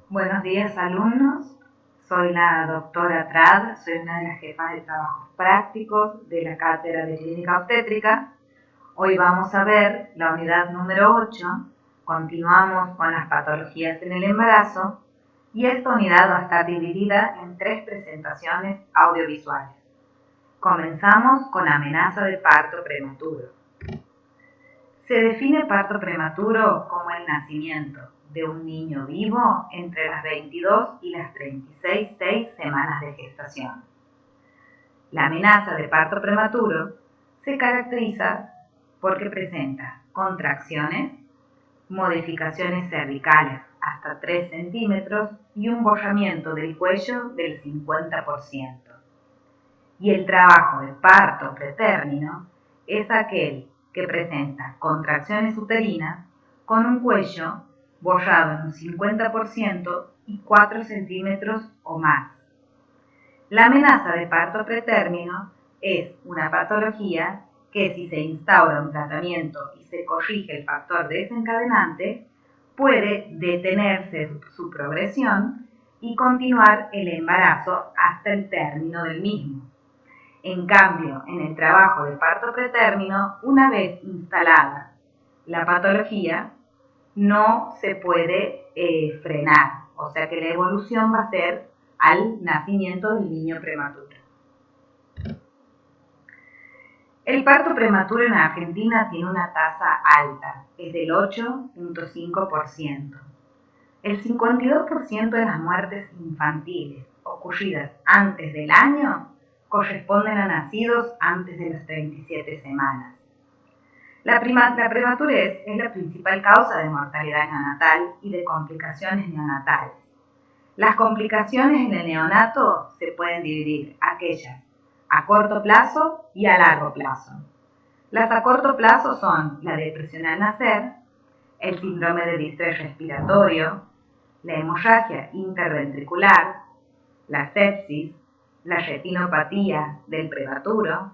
Buenos días, alumnos. Soy la doctora Trad, soy una de las jefas de trabajos prácticos de la Cátedra de Clínica Obstétrica. Hoy vamos a ver la unidad número 8. Continuamos con las patologías en el embarazo y esta unidad va a estar dividida en 3 presentaciones audiovisuales. Comenzamos con amenaza de parto prematuro. Se define parto prematuro como el nacimiento de un niño vivo entre las 22 y las 36 semanas de gestación. La amenaza de parto prematuro se caracteriza porque presenta contracciones, modificaciones cervicales hasta 3 centímetros y un borramiento del cuello del 50%. Y el trabajo de parto pretérmino es aquel que presenta contracciones uterinas con un cuello borrado en un 50% y 4 centímetros o más. La amenaza de parto pretérmino es una patología que, si se instaura un tratamiento y se corrige el factor desencadenante, puede detenerse su progresión y continuar el embarazo hasta el término del mismo. En cambio, en el trabajo de parto pretérmino, una vez instalada la patología, no se puede frenar, o sea que la evolución va a ser al nacimiento del niño prematuro. El parto prematuro en Argentina tiene una tasa alta, es del 8.5%. El 52% de las muertes infantiles ocurridas antes del año corresponden a nacidos antes de las 37 semanas. La prematurez es la principal causa de mortalidad neonatal y de complicaciones neonatales. Las complicaciones en el neonato se pueden dividir aquellas a corto plazo y a largo plazo. Las a corto plazo son la depresión al nacer, el síndrome de distrés respiratorio, la hemorragia interventricular, la sepsis, la retinopatía del prematuro,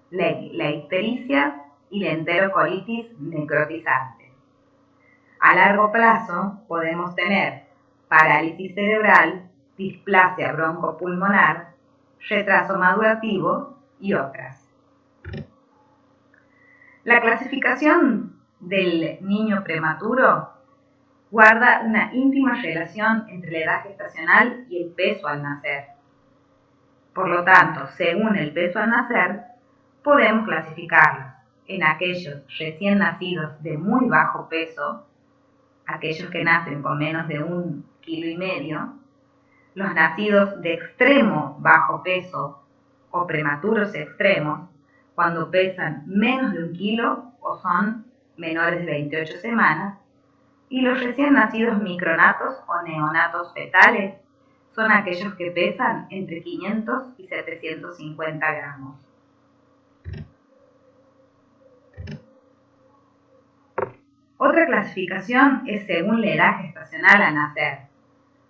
la ictericia y la enterocolitis necrotizante. A largo plazo podemos tener parálisis cerebral, displasia broncopulmonar, retraso madurativo y otras. La clasificación del niño prematuro guarda una íntima relación entre la edad gestacional y el peso al nacer. Por lo tanto, según el peso al nacer, podemos clasificarlos en aquellos recién nacidos de muy bajo peso, aquellos que nacen con menos de 1,5 kilos, los nacidos de extremo bajo peso o prematuros extremos, cuando pesan menos de 1 kilo o son menores de 28 semanas, y los recién nacidos micronatos o neonatos fetales son aquellos que pesan entre 500 y 750 gramos. Otra clasificación es según la edad gestacional a nacer.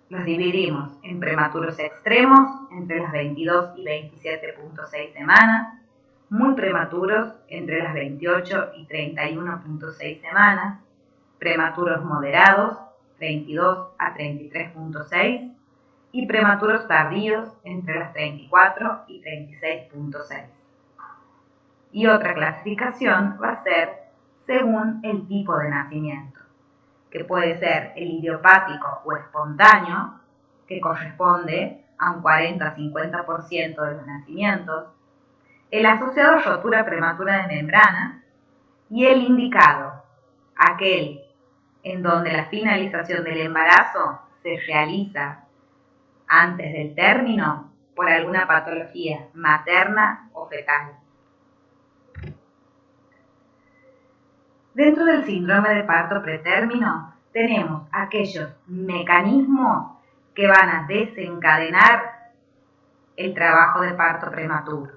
Los dividimos en prematuros extremos entre las 22 y 27.6 semanas, muy prematuros entre las 28 y 31.6 semanas, prematuros moderados 32 a 33.6 y prematuros tardíos entre las 34 y 36.6. Y otra clasificación va a ser según el tipo de nacimiento, que puede ser el idiopático o espontáneo, que corresponde a un 40-50% de los nacimientos, el asociado a rotura prematura de membrana y el indicado, aquel en donde la finalización del embarazo se realiza antes del término por alguna patología materna o fetal. Dentro del síndrome de parto pretérmino tenemos aquellos mecanismos que van a desencadenar el trabajo de parto prematuro,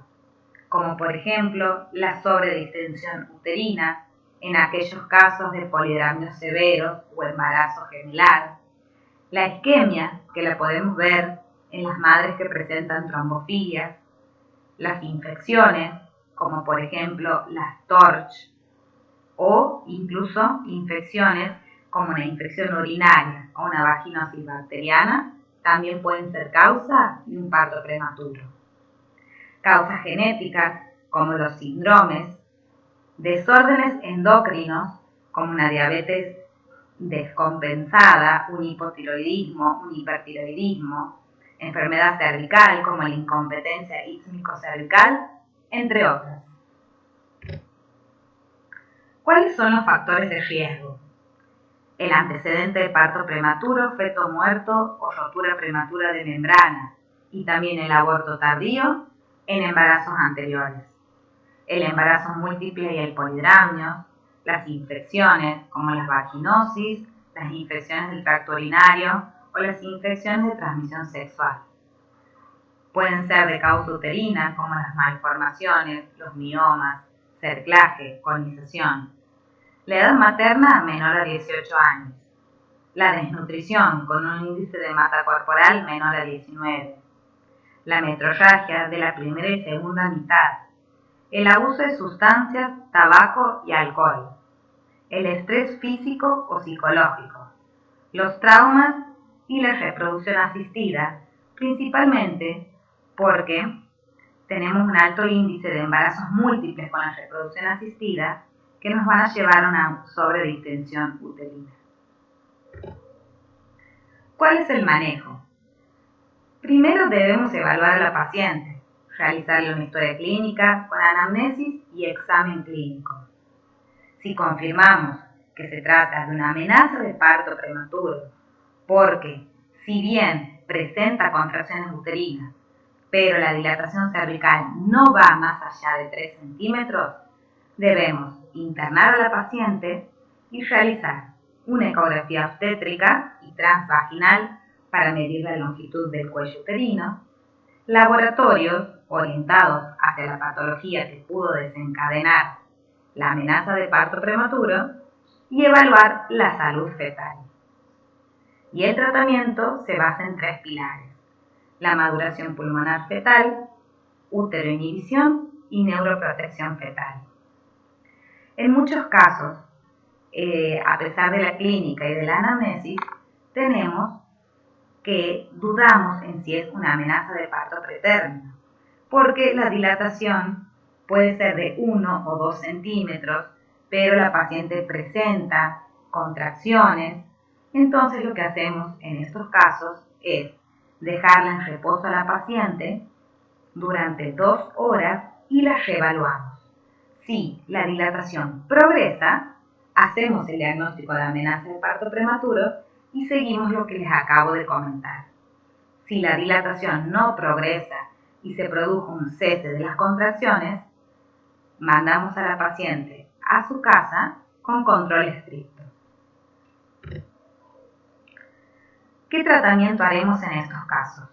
como por ejemplo la sobredistensión uterina en aquellos casos de polidramnios severos o embarazo gemelar, la isquemia, que la podemos ver en las madres que presentan trombofilias, las infecciones, como por ejemplo las TORCH, o incluso infecciones como una infección urinaria o una vaginosis bacteriana, también pueden ser causa de un parto prematuro. Causas genéticas, como los síndromes, desórdenes endocrinos, como una diabetes descompensada, un hipotiroidismo, un hipertiroidismo, enfermedad cervical, como la incompetencia ismico-cervical, entre otras. ¿Cuáles son los factores de riesgo? El antecedente de parto prematuro, feto muerto o rotura prematura de membranas, y también el aborto tardío en embarazos anteriores. El embarazo múltiple y el polidramio, las infecciones como las vaginosis, las infecciones del tracto urinario o las infecciones de transmisión sexual. Pueden ser de causa uterina como las malformaciones, los miomas, cerclaje, conización. La edad materna menor a 18 años. La desnutrición con un índice de masa corporal menor a 19. La metrorragia de la primera y segunda mitad. El abuso de sustancias, tabaco y alcohol. El estrés físico o psicológico. Los traumas y la reproducción asistida, principalmente porque tenemos un alto índice de embarazos múltiples con la reproducción asistida que nos van a llevar a una sobredistensión uterina. ¿Cuál es el manejo? Primero debemos evaluar a la paciente, realizarle una historia clínica con anamnesis y examen clínico. Si confirmamos que se trata de una amenaza de parto prematuro, porque si bien presenta contracciones uterinas, pero la dilatación cervical no va más allá de 3 centímetros, debemos internar a la paciente y realizar una ecografía obstétrica y transvaginal para medir la longitud del cuello uterino, laboratorios orientados hacia la patología que pudo desencadenar la amenaza de parto prematuro y evaluar la salud fetal. Y el tratamiento se basa en 3 pilares: la maduración pulmonar fetal, uteroinhibición y neuroprotección fetal. En muchos casos, a pesar de la clínica y de la anamnesis, tenemos que dudamos en si es una amenaza de parto pretérmino, porque la dilatación puede ser de 1 o 2 centímetros, pero la paciente presenta contracciones. Entonces lo que hacemos en estos casos es dejarla en reposo a la paciente durante 2 horas y la reevaluamos. Si la dilatación progresa, hacemos el diagnóstico de amenaza de parto prematuro y seguimos lo que les acabo de comentar. Si la dilatación no progresa y se produjo un cese de las contracciones, mandamos a la paciente a su casa con control estricto. ¿Qué tratamiento haremos en estos casos?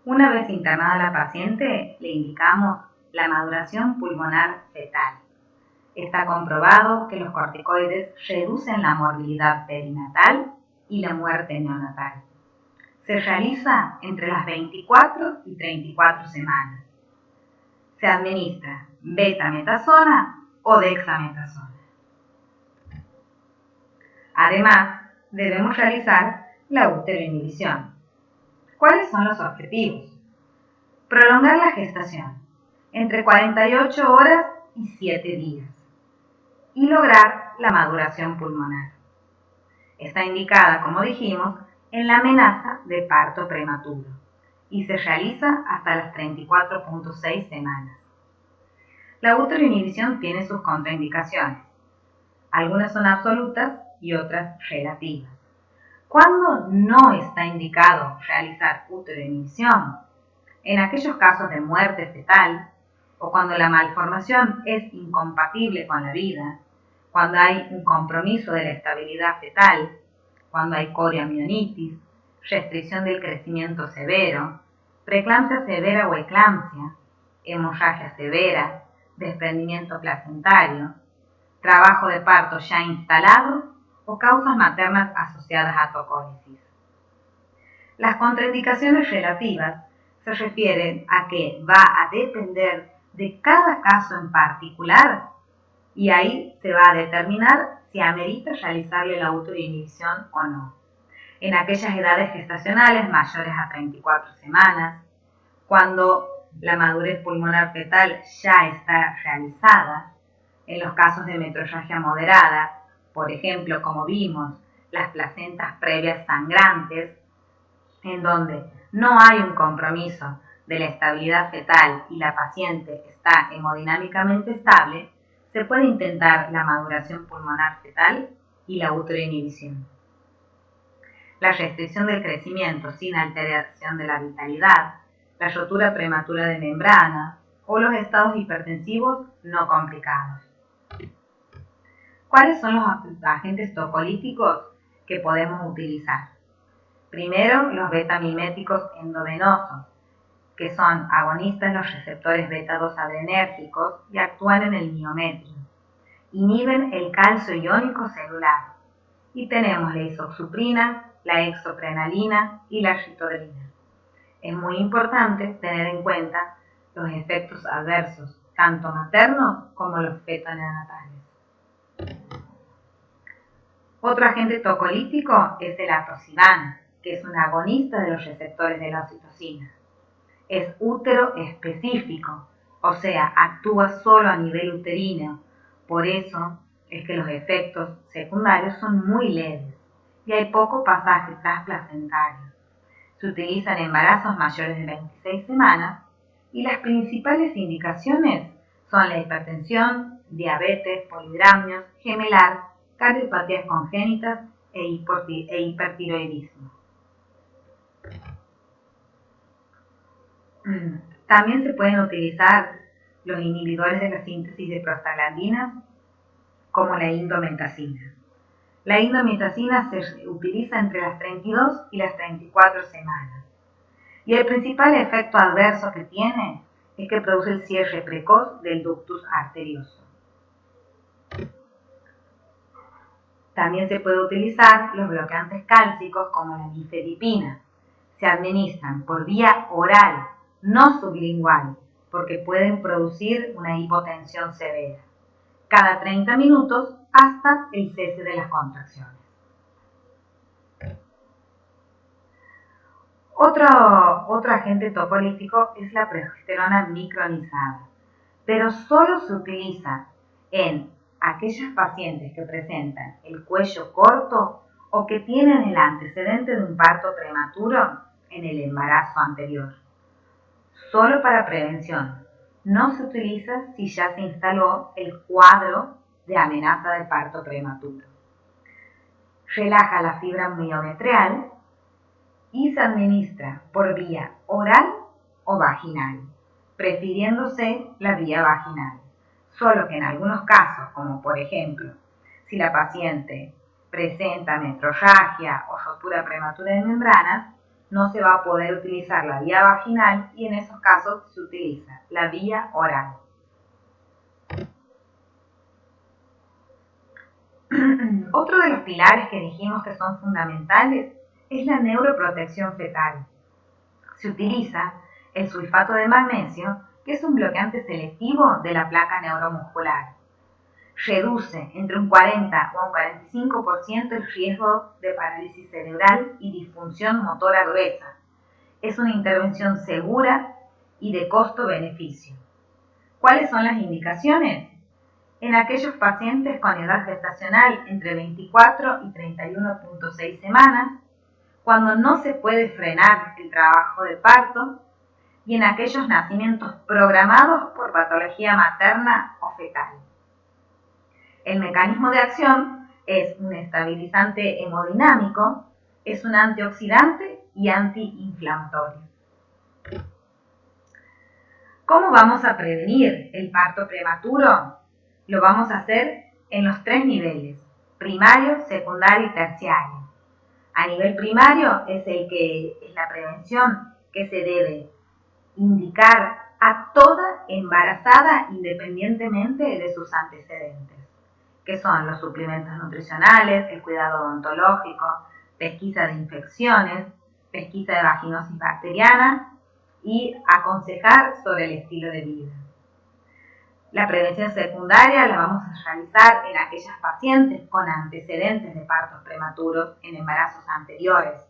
Una vez internada la paciente, le indicamos la maduración pulmonar fetal. Está comprobado que los corticoides reducen la morbilidad perinatal y la muerte neonatal. Se realiza entre las 24 y 34 semanas. Se administra betametasona o dexametasona. Además, debemos realizar la uteroinhibición. ¿Cuáles son los objetivos? Prolongar la gestación entre 48 horas y 7 días y lograr la maduración pulmonar. Está indicada, como dijimos, en la amenaza de parto prematuro y se realiza hasta las 34.6 semanas. La uteroinhibición tiene sus contraindicaciones. Algunas son absolutas y otras relativas. ¿Cuándo no está indicado realizar uteroinhibición? En aquellos casos de muerte fetal o cuando la malformación es incompatible con la vida, cuando hay un compromiso de la estabilidad fetal, cuando hay corioamionitis, restricción del crecimiento severo, preeclampsia severa o eclampsia, hemorragia severa, desprendimiento placentario, trabajo de parto ya instalado o causas maternas asociadas a tocólisis. Las contraindicaciones relativas se refieren a que va a depender de cada caso en particular y ahí se va a determinar si amerita realizarle la uteroinhibición o no. En aquellas edades gestacionales mayores a 34 semanas, cuando la madurez pulmonar fetal ya está realizada, en los casos de metrorragia moderada, por ejemplo, como vimos, las placentas previas sangrantes, en donde no hay un compromiso de la estabilidad fetal y la paciente está hemodinámicamente estable, se puede intentar la maduración pulmonar fetal y la uteroinhibición. La restricción del crecimiento sin alteración de la vitalidad, la rotura prematura de membrana o los estados hipertensivos no complicados. ¿Cuáles son los agentes tocolíticos que podemos utilizar? Primero, los beta-miméticos endovenosos, que son agonistas en los receptores beta-2 adrenérgicos y actúan en el miometrio. Inhiben el calcio iónico celular. Y tenemos la isoxsuprina, la exoprenalina y la ritodrina. Es muy importante tener en cuenta los efectos adversos, tanto maternos como los feto-neonatales. Otro agente tocolítico es el atosiban, que es un agonista de los receptores de la oxitocina. Es útero específico, o sea, actúa solo a nivel uterino. Por eso es que los efectos secundarios son muy leves y hay poco pasaje transplacentario. Se utiliza en embarazos mayores de 26 semanas y las principales indicaciones son la hipertensión, diabetes, polidramnios, gemelar, cardiopatías congénitas e hipertiroidismo. También se pueden utilizar los inhibidores de la síntesis de prostaglandinas como la indometacina. La indometacina se utiliza entre las 32 y las 34 semanas. Y el principal efecto adverso que tiene es que produce el cierre precoz del ductus arterioso. También se puede utilizar los bloqueantes cálcicos como la nifedipina. Se administran por vía oral, no sublingual, porque pueden producir una hipotensión severa, cada 30 minutos hasta el cese de las contracciones. Otro agente tocolítico es la progesterona micronizada, pero solo se utiliza en aquellas pacientes que presentan el cuello corto o que tienen el antecedente de un parto prematuro en el embarazo anterior. Solo para prevención. No se utiliza si ya se instaló el cuadro de amenaza de parto prematuro. Relaja la fibra miometrial y se administra por vía oral o vaginal, prefiriéndose la vía vaginal. Solo que en algunos casos, como por ejemplo, si la paciente presenta metrorragia o rotura prematura de membranas, no se va a poder utilizar la vía vaginal y en esos casos se utiliza la vía oral. Otro de los pilares que dijimos que son fundamentales es la neuroprotección fetal. Se utiliza el sulfato de magnesio, que es un bloqueante selectivo de la placa neuromuscular. Reduce entre un 40 o un 45% el riesgo de parálisis cerebral y disfunción motora gruesa. Es una intervención segura y de costo-beneficio. ¿Cuáles son las indicaciones? En aquellos pacientes con edad gestacional entre 24 y 31.6 semanas, cuando no se puede frenar el trabajo de parto, y en aquellos nacimientos programados por patología materna o fetal. El mecanismo de acción es un estabilizante hemodinámico, es un antioxidante y antiinflamatorio. ¿Cómo vamos a prevenir el parto prematuro? Lo vamos a hacer en los 3 niveles, primario, secundario y terciario. A nivel primario es la prevención que se debe indicar a toda embarazada independientemente de sus antecedentes, que son los suplementos nutricionales, el cuidado odontológico, pesquisa de infecciones, pesquisa de vaginosis bacteriana y aconsejar sobre el estilo de vida. La prevención secundaria la vamos a realizar en aquellas pacientes con antecedentes de partos prematuros en embarazos anteriores.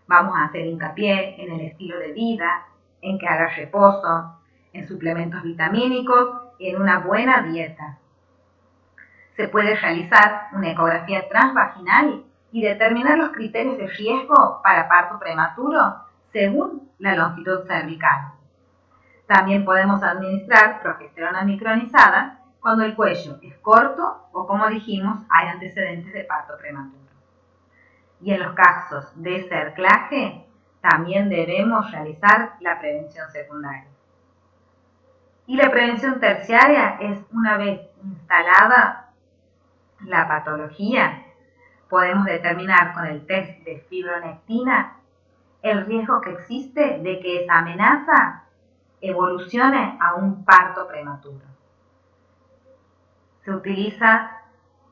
Vamos a hacer hincapié en el estilo de vida, en que haga reposo, en suplementos vitamínicos y en una buena dieta. Se puede realizar una ecografía transvaginal y determinar los criterios de riesgo para parto prematuro según la longitud cervical. También podemos administrar progesterona micronizada cuando el cuello es corto o, como dijimos, hay antecedentes de parto prematuro. Y en los casos de cerclaje, también debemos realizar la prevención secundaria. Y la prevención terciaria es, una vez instalada la patología, podemos determinar con el test de fibronectina el riesgo que existe de que esa amenaza evolucione a un parto prematuro. Se utiliza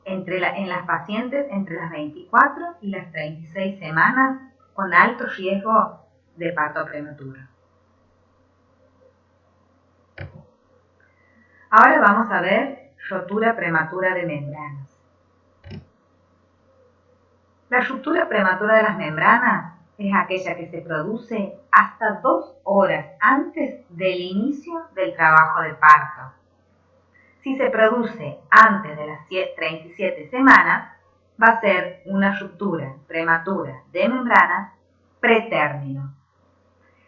en las pacientes entre las 24 y las 36 semanas con alto riesgo de parto prematuro. Ahora vamos a ver rotura prematura de membranas. La ruptura prematura de las membranas es aquella que se produce hasta 2 horas antes del inicio del trabajo de parto. Si se produce antes de las 37 semanas, va a ser una ruptura prematura de membranas pretérmino.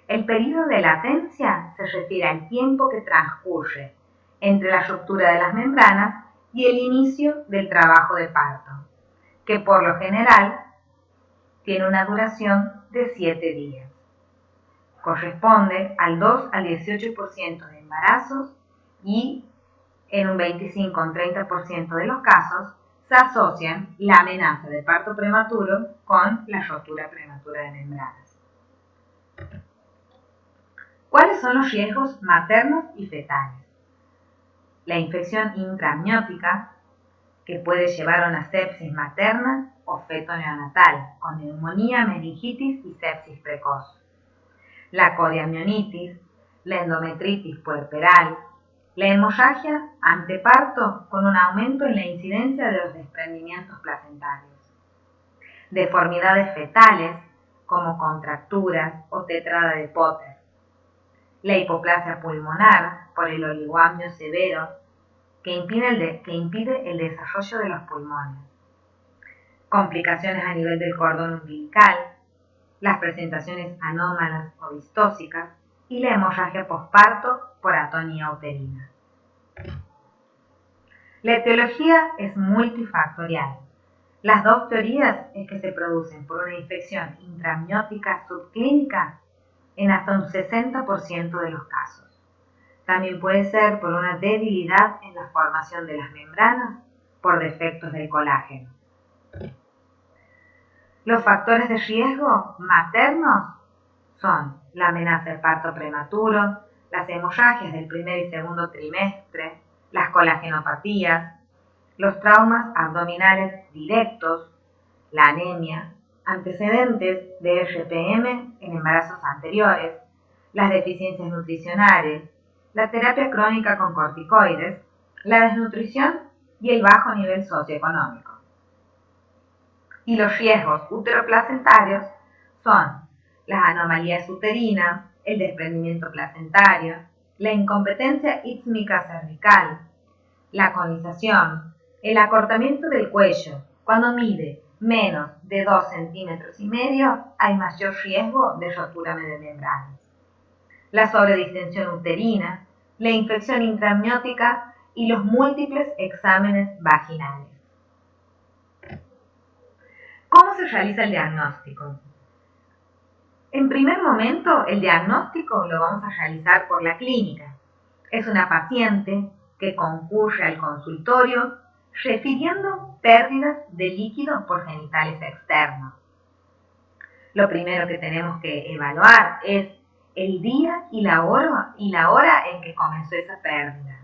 El periodo de latencia se refiere al tiempo que transcurre entre la ruptura de las membranas y el inicio del trabajo de parto, que por lo general tiene una duración de 7 días. Corresponde al 2 al 18% de embarazos y en un 25 o 30% de los casos se asocian la amenaza de parto prematuro con la rotura prematura de membranas. ¿Cuáles son los riesgos maternos y fetales? La infección intraamniótica, que puede llevar a una sepsis materna o feto neonatal, con neumonía, meningitis y sepsis precoz. La coriamnionitis, la endometritis puerperal, la hemorragia anteparto con un aumento en la incidencia de los desprendimientos placentarios. Deformidades fetales como contracturas o tetrada de Potter. La hipoplasia pulmonar por el oligoamnio severo que impide el desarrollo de los pulmones. Complicaciones a nivel del cordón umbilical, las presentaciones anómalas o distóxicas y la hemorragia posparto por atonía uterina. La etiología es multifactorial. Las dos teorías es que se producen por una infección intraamniótica subclínica en hasta un 60% de los casos. También puede ser por una debilidad en la formación de las membranas por defectos del colágeno. Los factores de riesgo maternos son la amenaza de parto prematuro, las hemorragias del primer y segundo trimestre, las colagenopatías, los traumas abdominales directos, la anemia, antecedentes de RPM en embarazos anteriores, las deficiencias nutricionales, la terapia crónica con corticoides, la desnutrición y el bajo nivel socioeconómico. Y los riesgos uteroplacentarios son las anomalías uterinas, el desprendimiento placentario, la incompetencia ístmica cervical, la conización, el acortamiento del cuello. Cuando mide menos de 2,5 centímetros hay mayor riesgo de rotura de membranas. La sobredistensión uterina, la infección intraamniótica y los múltiples exámenes vaginales. ¿Cómo se realiza el diagnóstico? En primer momento, el diagnóstico lo vamos a realizar por la clínica. Es una paciente que concurre al consultorio refiriendo pérdidas de líquido por genitales externos. Lo primero que tenemos que evaluar es el día y la hora en que comenzó esa pérdida.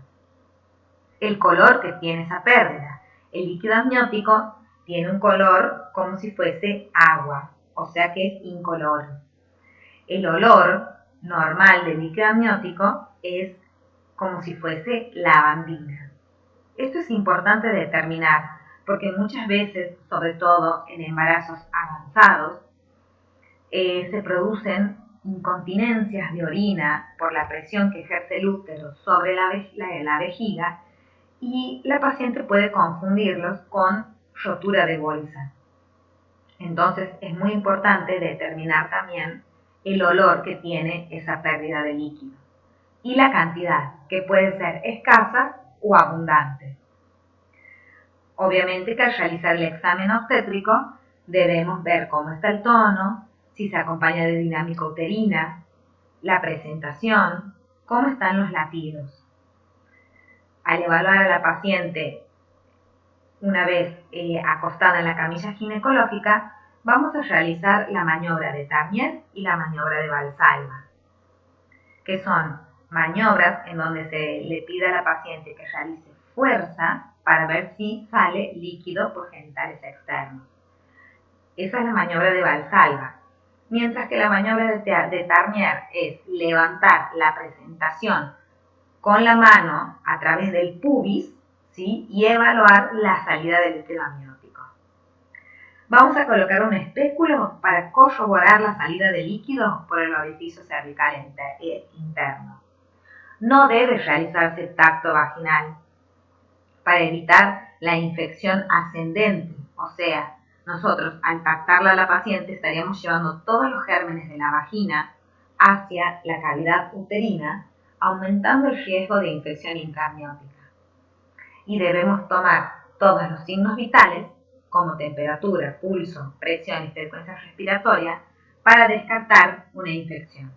El color que tiene esa pérdida. El líquido amniótico tiene un color como si fuese agua, o sea que es incoloro. El olor normal del líquido amniótico es como si fuese lavandina. Esto es importante determinar porque muchas veces, sobre todo en embarazos avanzados, se producen incontinencias de orina por la presión que ejerce el útero sobre la vejiga y la paciente puede confundirlos con rotura de bolsa. Entonces es muy importante determinar también el olor que tiene esa pérdida de líquido y la cantidad, que puede ser escasa o abundante. Obviamente que al realizar el examen obstétrico debemos ver cómo está el tono, si se acompaña de dinámica uterina, la presentación, cómo están los latidos. Al evaluar a la paciente una vez acostada en la camilla ginecológica, vamos a realizar la maniobra de Tarnier y la maniobra de Valsalva, que son maniobras en donde se le pide a la paciente que realice fuerza para ver si sale líquido por genitales externos. Esa es la maniobra de Valsalva. Mientras que la maniobra de Tarnier es levantar la presentación con la mano a través del pubis, ¿sí? Y evaluar la salida del líquido amniótico. Vamos a colocar un espéculo para corroborar la salida de líquido por el orificio cervical interno. No debe realizarse tacto vaginal para evitar la infección ascendente, o sea, nosotros al tactarla a la paciente estaríamos llevando todos los gérmenes de la vagina hacia la cavidad uterina, aumentando el riesgo de infección intraamniótica. Y debemos tomar todos los signos vitales, como temperatura, pulso, presión y frecuencia respiratoria, para descartar una infección.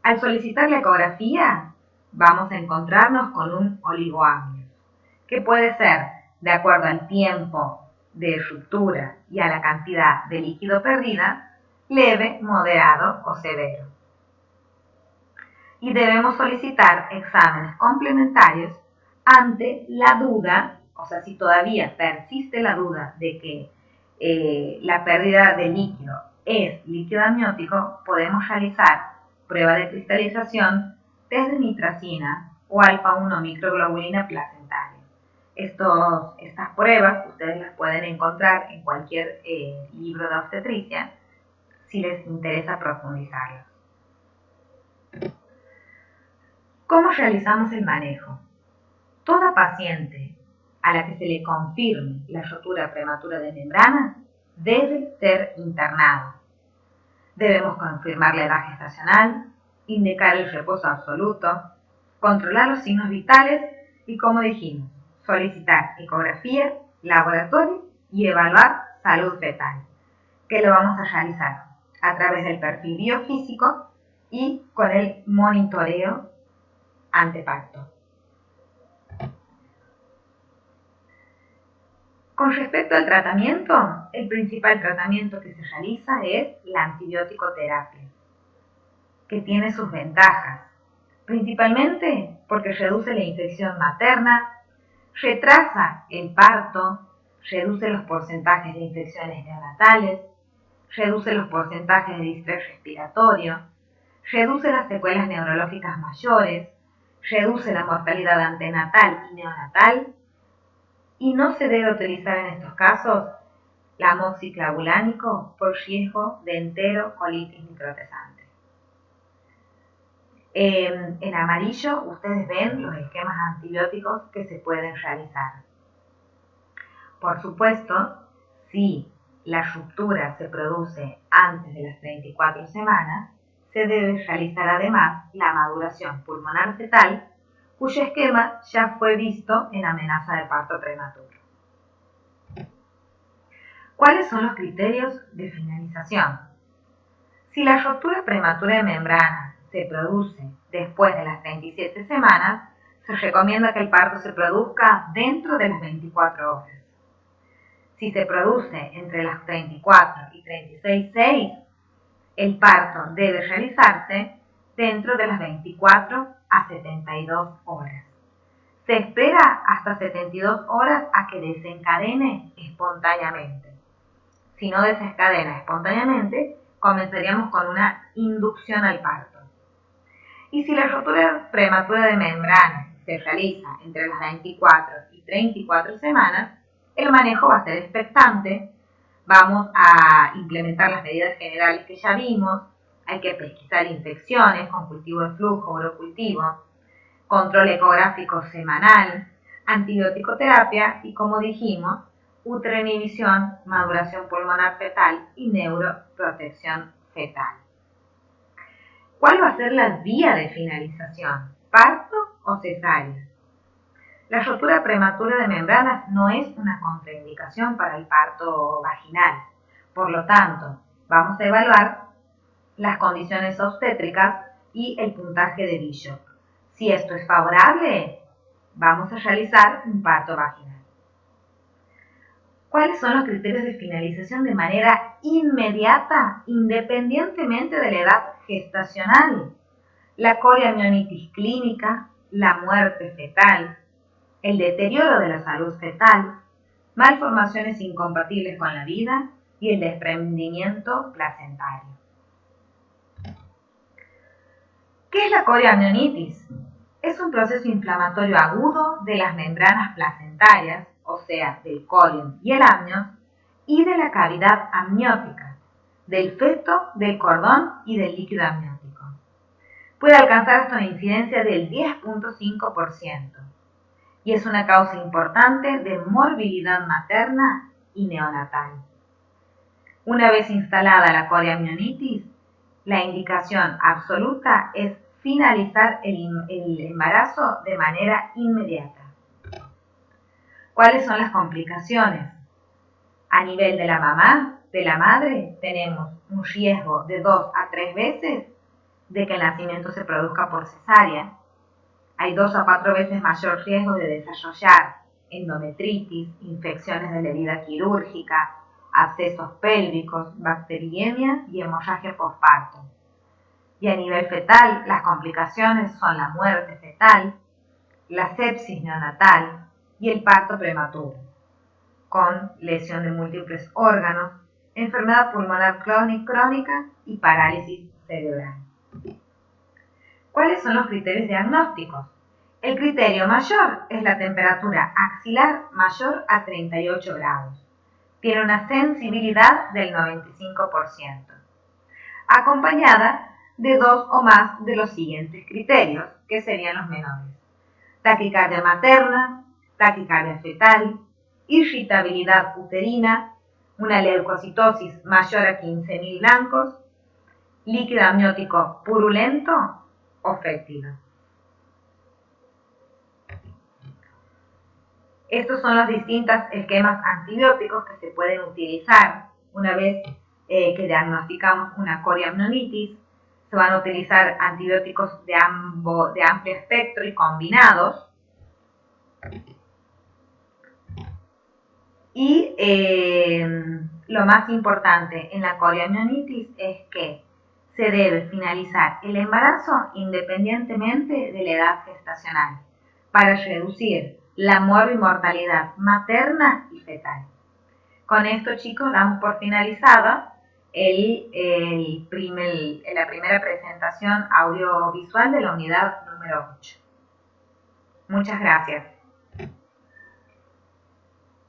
Al solicitar la ecografía, vamos a encontrarnos con un oligoamnios, que puede ser, de acuerdo al tiempo de ruptura y a la cantidad de líquido perdida, leve, moderado o severo. Y debemos solicitar exámenes complementarios ante la duda, o sea, si todavía persiste la duda de que la pérdida de líquido es líquido amniótico, podemos realizar prueba de cristalización, test de nitracina o alfa-1 microglobulina placentaria. Estas pruebas ustedes las pueden encontrar en cualquier libro de obstetricia si les interesa profundizarlas. ¿Cómo realizamos el manejo? Toda paciente a la que se le confirme la rotura prematura de membrana debe ser internada. Debemos confirmar la edad gestacional, indicar el reposo absoluto, controlar los signos vitales y, como dijimos, solicitar ecografía, laboratorio y evaluar salud fetal, que lo vamos a realizar a través del perfil biofísico y con el monitoreo anteparto. Con respecto al tratamiento, el principal tratamiento que se realiza es la antibiótico terapia, que tiene sus ventajas, principalmente porque reduce la infección materna, retrasa el parto, reduce los porcentajes de infecciones neonatales, reduce los porcentajes de distrés respiratorio, reduce las secuelas neurológicas mayores, reduce la mortalidad antenatal y neonatal, y no se debe utilizar en estos casos la amoxiclavulánico por riesgo de enterocolitis microtesante. En amarillo ustedes ven los esquemas antibióticos que se pueden realizar. Por supuesto, si la ruptura se produce antes de las 34 semanas, se debe realizar además la maduración pulmonar fetal, cuyo esquema ya fue visto en amenaza de parto prematuro. ¿Cuáles son los criterios de finalización? Si la ruptura prematura de membrana se produce después de las 37 semanas, se recomienda que el parto se produzca dentro de las 24 horas. Si se produce entre las 34 y 36,6, el parto debe realizarse dentro de las 24 a 72 horas. Se espera hasta 72 horas a que desencadene espontáneamente. Si no desencadena espontáneamente, comenzaríamos con una inducción al parto. Y si la rotura prematura de membrana se realiza entre las 24 y 34 semanas, el manejo va a ser expectante. Vamos a implementar las medidas generales que ya vimos. Hay que pesquisar infecciones con cultivo de flujo, orocultivo, control ecográfico semanal, antibiótico terapia y, como dijimos, ultrainhibición, maduración pulmonar fetal y neuroprotección fetal. ¿Cuál va a ser la vía de finalización? ¿Parto o cesárea? La rotura prematura de membranas no es una contraindicación para el parto vaginal. Por lo tanto, vamos a evaluar las condiciones obstétricas y el puntaje de Bishop. Si esto es favorable, vamos a realizar un parto vaginal. ¿Cuáles son los criterios de finalización de manera inmediata, independientemente de la edad gestacional? La coriamionitis clínica, la muerte fetal, el deterioro de la salud fetal, malformaciones incompatibles con la vida y el desprendimiento placentario. ¿Qué es la coriamionitis? Es un proceso inflamatorio agudo de las membranas placentarias, o sea, del corium y el amnios, y de la cavidad amniótica, del feto, del cordón y del líquido amniótico. Puede alcanzar hasta una incidencia del 10.5% y es una causa importante de morbilidad materna y neonatal. Una vez instalada la coriamionitis, la indicación absoluta es finalizar el embarazo de manera inmediata. ¿Cuáles son las complicaciones? A nivel de la mamá, de la madre, tenemos un riesgo de 2 a 3 veces de que el nacimiento se produzca por cesárea. Hay 2 a 4 veces mayor riesgo de desarrollar endometritis, infecciones de la herida quirúrgica, abscesos pélvicos, bacteriemia y hemorragia posparto. Y a nivel fetal, las complicaciones son la muerte fetal, la sepsis neonatal y el parto prematuro, con lesión de múltiples órganos, enfermedad pulmonar crónica y parálisis cerebral. ¿Cuáles son los criterios diagnósticos? El criterio mayor es la temperatura axilar mayor a 38 grados. Tiene una sensibilidad del 95%, acompañada de 2 o más de los siguientes criterios, que serían los menores: taquicardia materna, taquicardia fetal, irritabilidad uterina, una leucocitosis mayor a 15.000 blancos, líquido amniótico purulento o fétido. Estos son los distintos esquemas antibióticos que se pueden utilizar una vez que diagnosticamos una coriamionitis. Se van a utilizar antibióticos de amplio espectro y combinados. Y lo más importante en la coriamionitis es que se debe finalizar el embarazo independientemente de la edad gestacional para reducir la mortalidad materna y fetal. Con esto, chicos, damos por finalizada la primera presentación audiovisual de la unidad número 8. Muchas gracias.